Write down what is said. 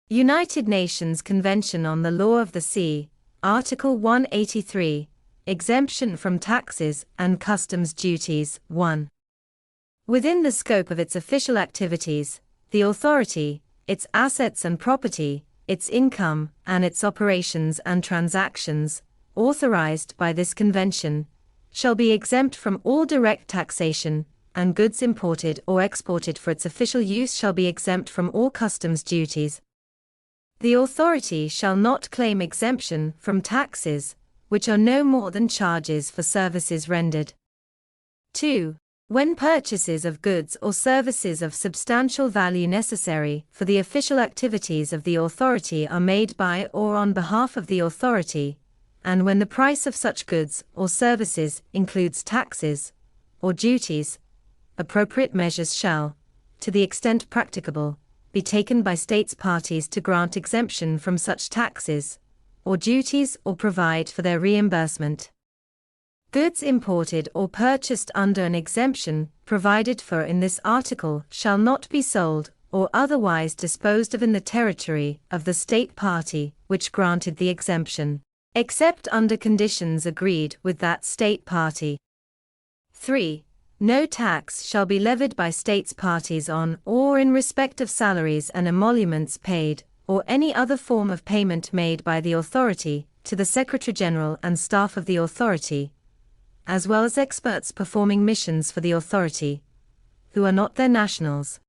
United Nations Convention on the Law of the Sea, Article 183, Exemption from taxes and customs duties, 1. Within the scope of its official activities, the authority, its assets and property, its income, and its operations and transactions, authorized by this convention, shall be exempt from all direct taxation, and goods imported or exported for its official use shall be exempt from all customs duties. The authority shall not claim exemption from taxes, which are no more than charges for services rendered. 2. When purchases of goods or services of substantial value necessary for the official activities of the authority are made by or on behalf of the authority, and when the price of such goods or services includes taxes or duties, appropriate measures shall, to the extent practicable, be taken by states parties to grant exemption from such taxes or duties or provide for their reimbursement. Goods imported or purchased under an exemption provided for in this article shall not be sold or otherwise disposed of in the territory of the state party which granted the exemption, except under conditions agreed with that state party. 3. No tax shall be levied by states parties on or in respect of salaries and emoluments paid, or any other form of payment made by the authority to the Secretary-General and staff of the authority, as well as experts performing missions for the authority, who are not their nationals,